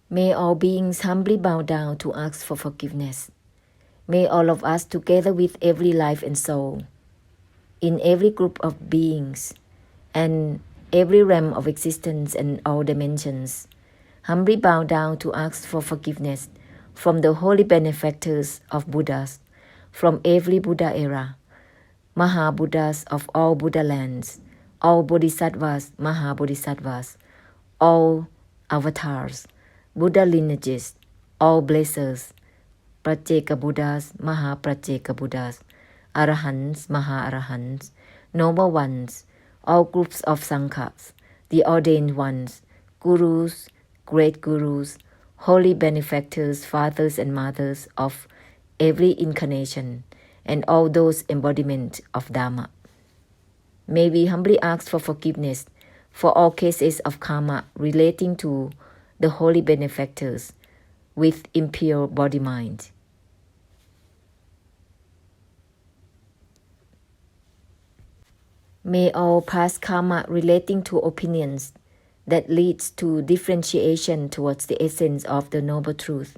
May all beings humbly bow down to ask for forgiveness. May all of us, together with every life and soul, in every group of beings, and every realm of existence and all dimensions, humbly bow down to ask for forgiveness from the holy benefactors of Buddhas, from every Buddha era, Maha-Buddhas of all Buddha lands, all Bodhisattvas, Maha-Bodhisattvas, all avatars, Buddha lineages, all blessers, Prajeka Buddhas, Maha-Prajeka Buddhas, Arahants, Maha-Arahants, noble ones, all groups of Sanghas, the ordained ones, Gurus, great Gurus, holy benefactors, fathers and mothers of every incarnation, and all those embodiments of Dharma. May we humbly ask for forgiveness for all cases of karma relating to the holy benefactors with impure body-mind. May all past karma relating to opinions that leads to differentiation towards the essence of the Noble Truth,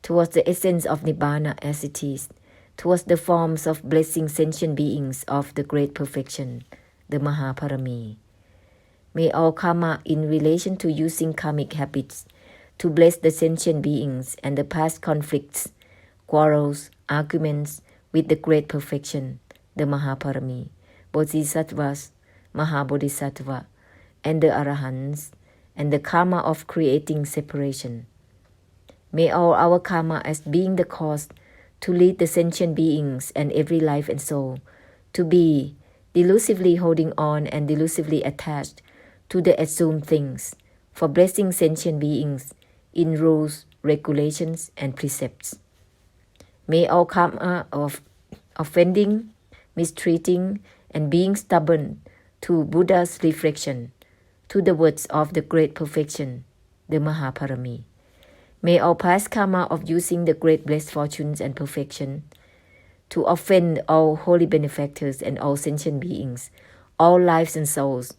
towards the essence of Nibbana as it is, towards the forms of blessing sentient beings of the Great Perfection, the Mahaparami. May all karma in relation to using karmic habits to bless the sentient beings and the past conflicts, quarrels, arguments with the Great Perfection, the Mahaparami, Bodhisattvas, Mahabodhisattva, and the Arahants, and the karma of creating separation. May all our karma as being the cause to lead the sentient beings and every life and soul to be delusively holding on and delusively attached to the assumed things for blessing sentient beings in rules, regulations, and precepts. May all karma of offending, mistreating, and being stubborn to Buddha's reflection, to the words of the Great Perfection, the Mahaparami. May all past karma of using the great blessed fortunes and perfection to offend all holy benefactors and all sentient beings, all lives and souls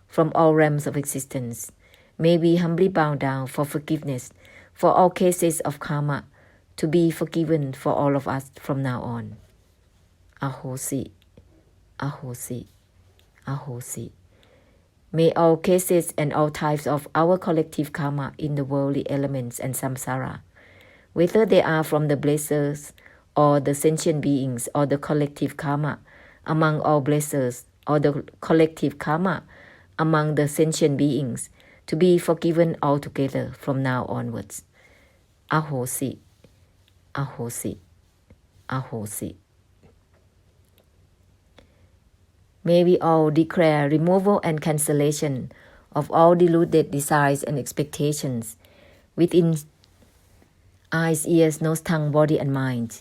from all realms of existence. May we humbly bow down for forgiveness for all cases of karma to be forgiven for all of us from now on. Ahosi, Ahosi, Ahosi. May all cases and all types of our collective karma in the worldly elements and samsara, whether they are from the blessers or the sentient beings or the collective karma among all blessers or the collective karma among the sentient beings, to be forgiven altogether from now onwards. Ahosi, Ahosi, Ahosi. May we all declare removal and cancellation of all deluded desires and expectations within eyes, ears, nose, tongue, body, and mind,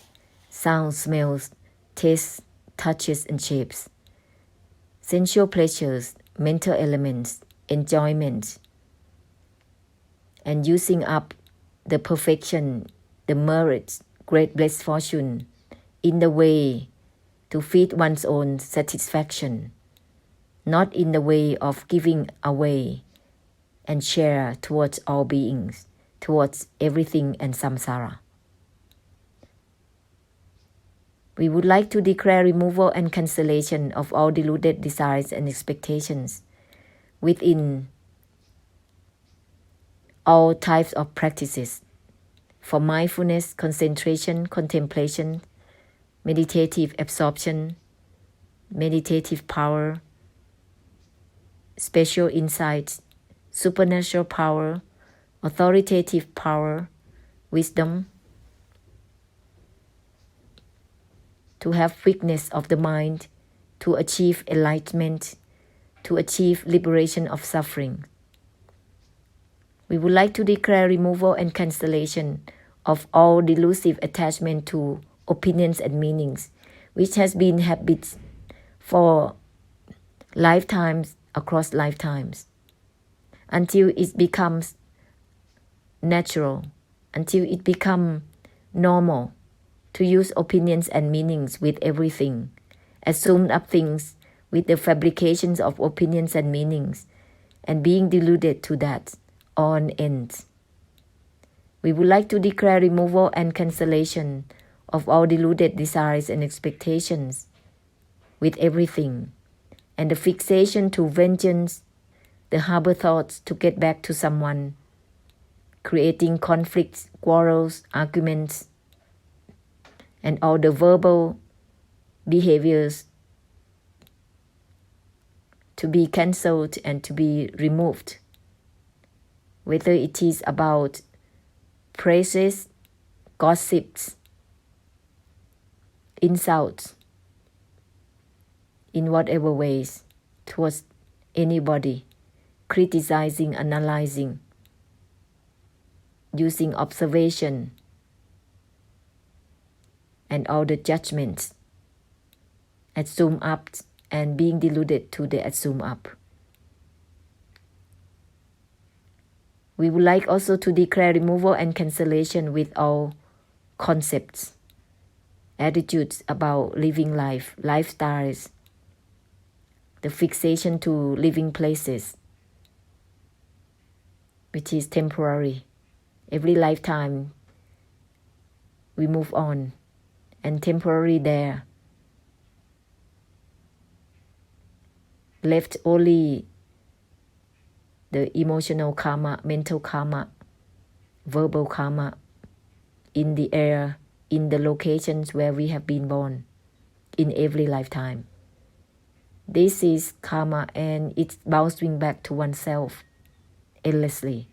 sounds, smells, tastes, touches, and shapes, sensual pleasures, mental elements, enjoyment, and using up the perfection, the merits, great blessed fortune in the way to feed one's own satisfaction, not in the way of giving away and share towards all beings, towards everything and samsara. We would like to declare removal and cancellation of all deluded desires and expectations within all types of practices, for mindfulness, concentration, contemplation, meditative absorption, meditative power, special insights, supernatural power, authoritative power, wisdom, to have weakness of the mind, to achieve enlightenment, to achieve liberation of suffering. We would like to declare removal and cancellation of all delusive attachment to opinions and meanings, which has been habits for lifetimes across lifetimes, until it becomes natural, until it becomes normal to use opinions and meanings with everything, assume up things with the fabrications of opinions and meanings, and being deluded to that on end. We would like to declare removal and cancellation of all deluded desires and expectations with everything, and the fixation to vengeance, the harbor thoughts to get back to someone, creating conflicts, quarrels, arguments, and all the verbal behaviors to be cancelled and to be removed, whether it is about praises, gossips, insults, in whatever ways, towards anybody, criticizing, analyzing, using observation, and all the judgments, assume up and being deluded to the assume up. We would like also to declare removal and cancellation with all concepts, attitudes about living life, lifestyles, the fixation to living places, which is temporary. Every lifetime we move on, and temporary there. Left only the emotional karma, mental karma, verbal karma in the air, in the locations where we have been born in every lifetime. This is karma, and it's bouncing back to oneself endlessly.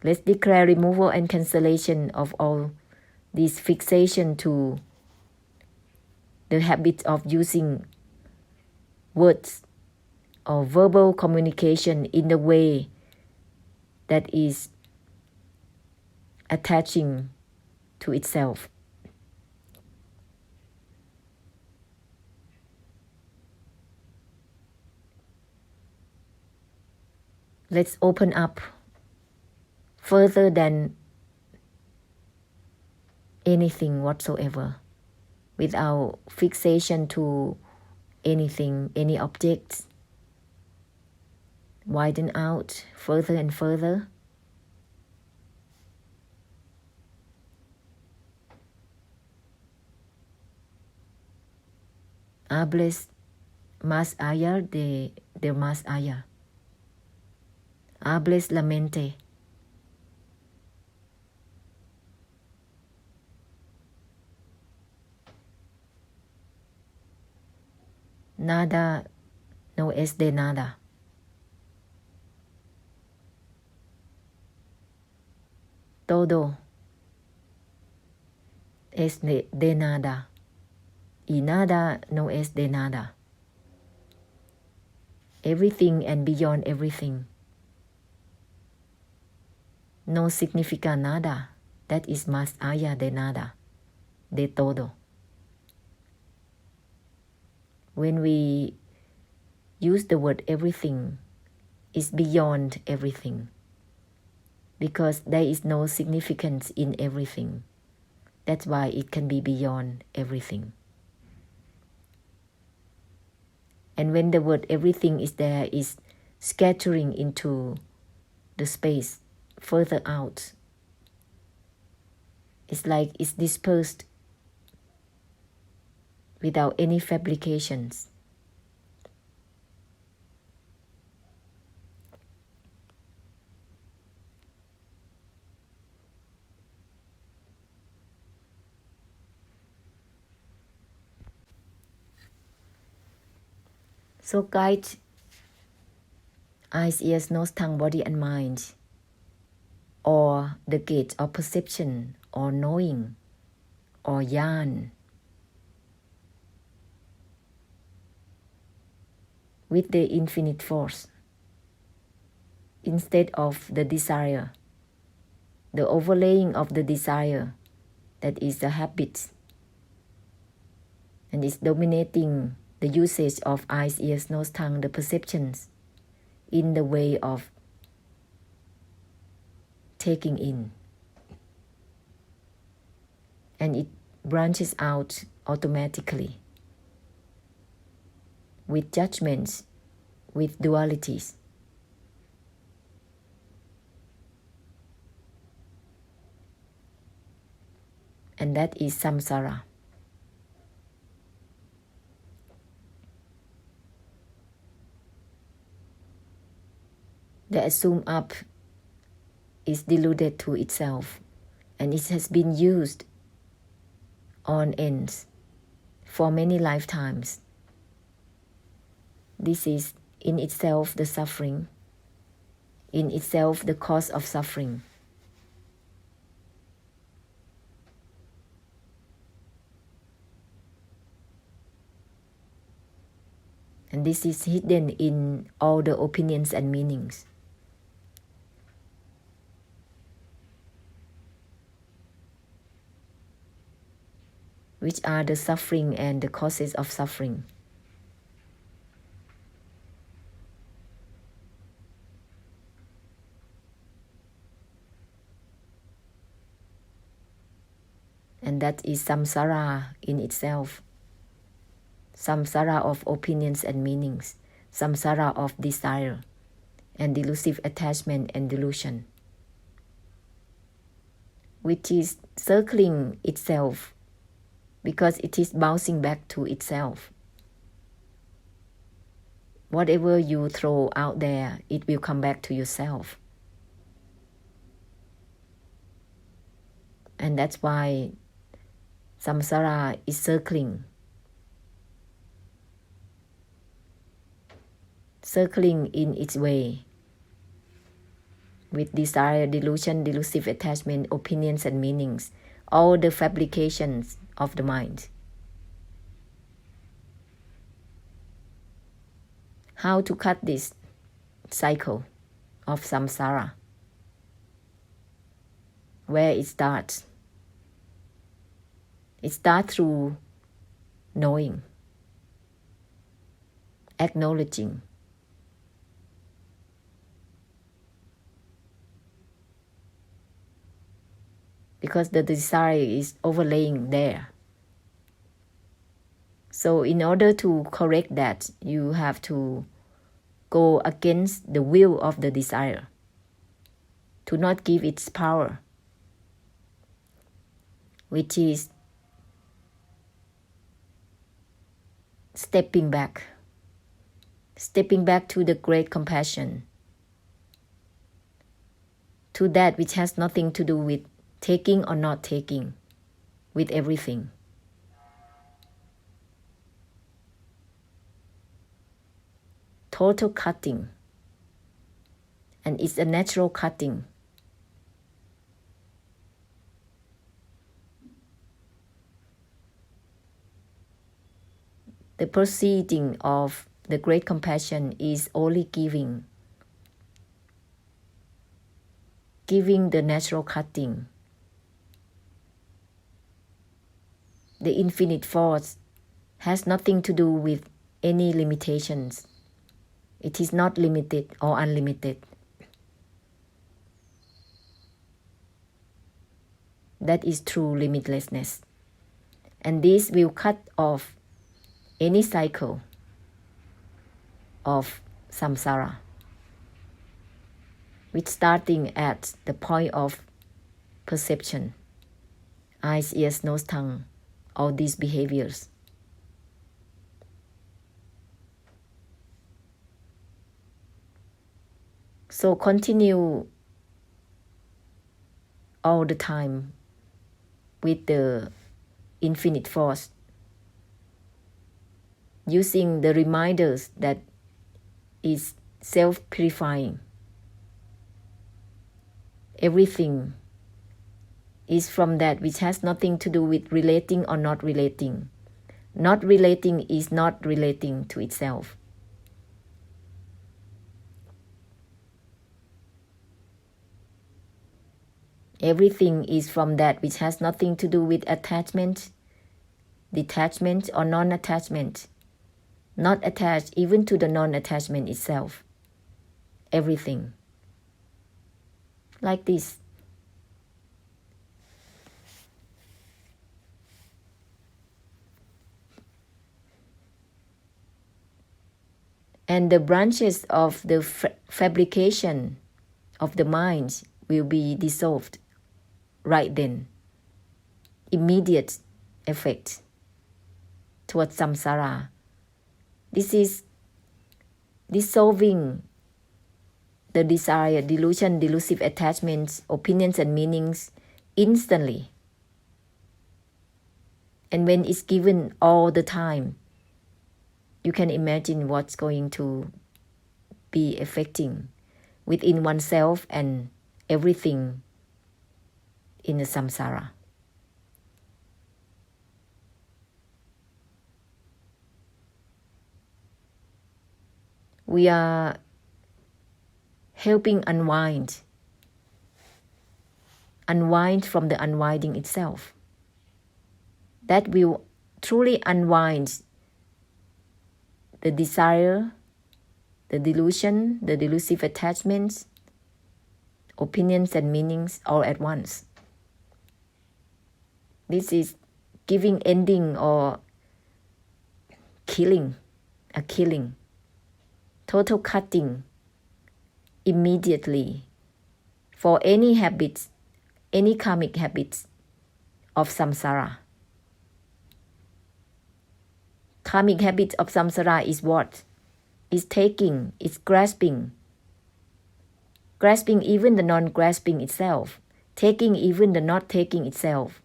Let's declare removal and cancellation of all this fixation to the habit of using words or verbal communication in a way that is attaching to itself. Let's open up further than anything whatsoever, without fixation to anything, any objects. Widen out further and further. Hables más allá de más allá. Hables la mente. Nada no es de nada. Todo es de nada. Y nada no es de nada. Everything and beyond everything. No significa nada. That is más allá de nada. De todo. When we use the word everything, it's beyond everything, because there is no significance in everything. That's why it can be beyond everything. And when the word everything is there, is scattering into the space further out. It's like it's dispersed without any fabrications. So guide eyes, ears, nose, tongue, body and mind, or the gate of perception or knowing or yan, with the infinite force instead of the desire, the overlaying of the desire that is the habit and is dominating the usage of eyes, ears, nose, tongue, the perceptions in the way of taking in. And it branches out automatically with judgments, with dualities. and that is samsara. The assumed up is deluded to itself, and it has been used on ends for many lifetimes. This is in itself the suffering, in itself the cause of suffering. And this is hidden in all the opinions and meanings. Which are the suffering and the causes of suffering. And that is samsara in itself. Samsara of opinions and meanings. Samsara of desire and delusive attachment and delusion. Which is circling itself because it is bouncing back to itself. Whatever you throw out there, it will come back to yourself. And that's why samsara is circling in its way with desire, delusion, delusive attachment, opinions and meanings, all the fabrications of the mind. How to cut this cycle of samsara? Where it starts? It starts through knowing, acknowledging. Because the desire is overlaying there. So in order to correct that, you have to go against the will of the desire, to not give its power, which is stepping back to the great compassion, to that which has nothing to do with taking or not taking, with everything. Total cutting, and it's a natural cutting. The proceeding of the great compassion is only giving the natural cutting. The infinite force has nothing to do with any limitations. It is not limited or unlimited. That is true limitlessness. And this will cut off any cycle of samsara, which starting at the point of perception, eyes, ears, nose, tongue, all these behaviors. So continue all the time with the infinite force, using the reminders that is self-purifying. Everything is from that which has nothing to do with relating or not relating. Not relating is not relating to itself. Everything is from that which has nothing to do with attachment, detachment, or non-attachment. Not attached even to the non-attachment itself. Everything. Like this. And the branches of the fabrication of the mind will be dissolved right then. immediate effect towards samsara. This is dissolving the desire, delusion, delusive attachments, opinions and meanings instantly. And when it's given all the time, you can imagine what's going to be affecting within oneself and everything in the samsara. We are helping unwind from the unwinding itself. That will truly unwind the desire, the delusion, the delusive attachments, opinions and meanings all at once. This is giving ending or killing, a killing, total cutting immediately for any habits, any karmic habits of samsara. Karmic habits of samsara is what? Is taking, is grasping. Grasping even the non-grasping itself. Taking even the not taking itself.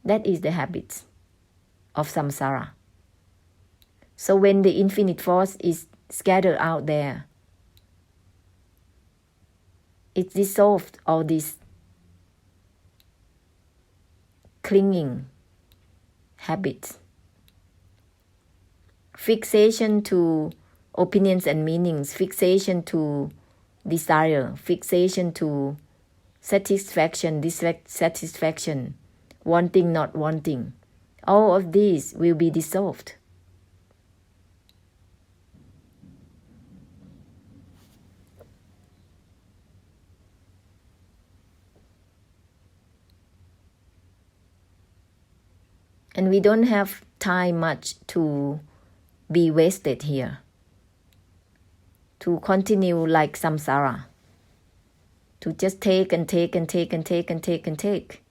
That is the habits of samsara. So when the infinite force is scattered out there, it dissolved all this clinging habits, fixation to opinions and meanings, fixation to desire, fixation to satisfaction, dissatisfaction, wanting, not wanting. All of these will be dissolved. And we don't have time much to be wasted here, to continue like samsara, to just take and take and take and take and take and take.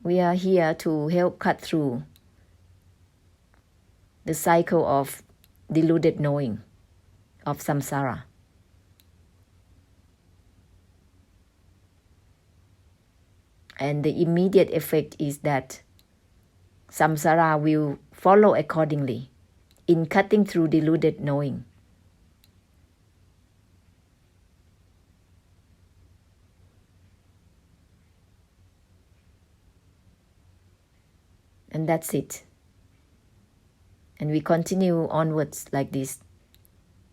We are here to help cut through the cycle of deluded knowing of samsara. And the immediate effect is that samsara will follow accordingly in cutting through deluded knowing. And that's it. And we continue onwards like this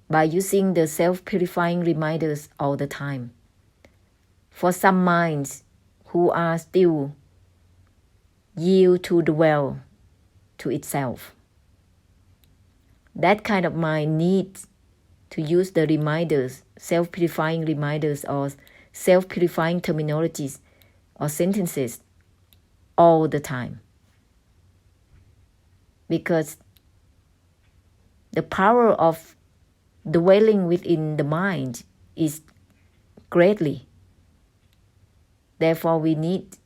by using the self-purifying reminders all the time. For some minds who are still yield to dwell to itself, that kind of mind needs to use the reminders, self-purifying reminders or self-purifying terminologies or sentences all the time. Because the power of dwelling within the mind is greatly. Therefore, we need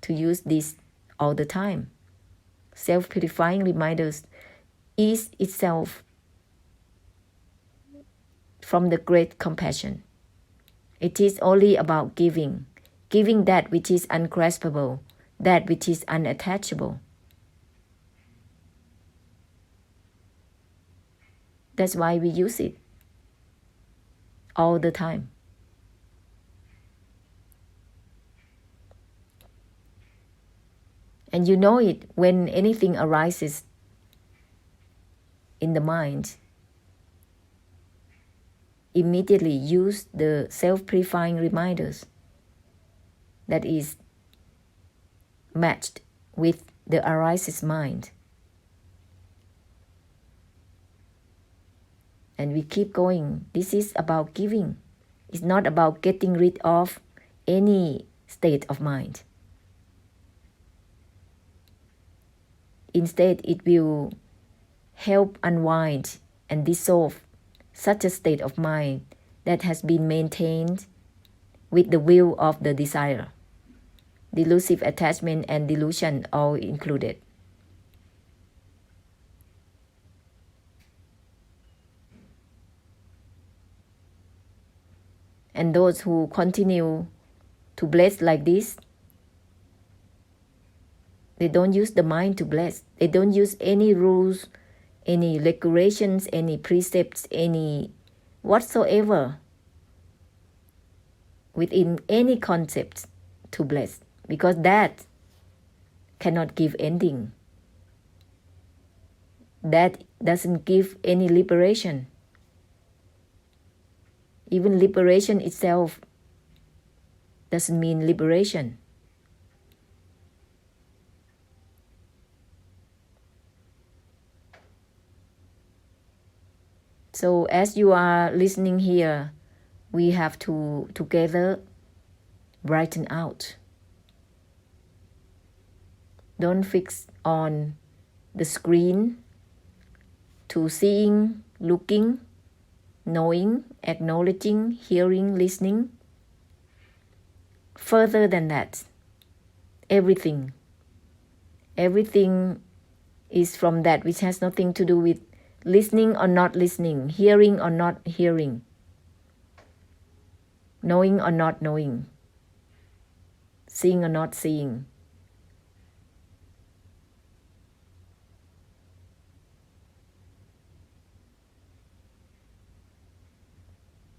to use this all the time. Self-purifying reminders is itself from the great compassion. It is only about giving that which is ungraspable, that which is unattachable. That's why we use it all the time. And you know it when anything arises in the mind. Immediately use the self-purifying reminders that is matched with the arises mind. And we keep going. This is about giving. It's not about getting rid of any state of mind. Instead, it will help unwind and dissolve such a state of mind that has been maintained with the will of the desire, delusive attachment and delusion all included. And those who continue to bless like this, they don't use the mind to bless. They don't use any rules, any regulations, any precepts, any whatsoever within any concept to bless, because that cannot give ending. That doesn't give any liberation. Even liberation itself doesn't mean liberation. So as you are listening here, we have to together brighten out. Don't fix on the screen to seeing, looking, knowing, acknowledging, hearing, listening. Further than that, everything is from that which has nothing to do with listening or not listening, hearing or not hearing, knowing or not knowing, seeing or not seeing.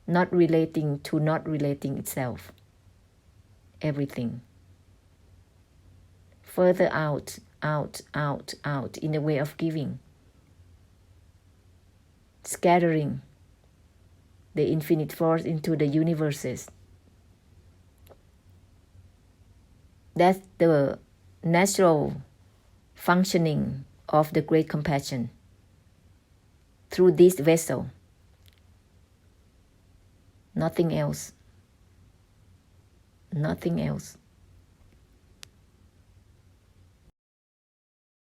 Not relating to not relating itself. Everything. Further out in the way of giving. Scattering the infinite force into the universes. That's the natural functioning of the great compassion through this vessel. Nothing else. Nothing else.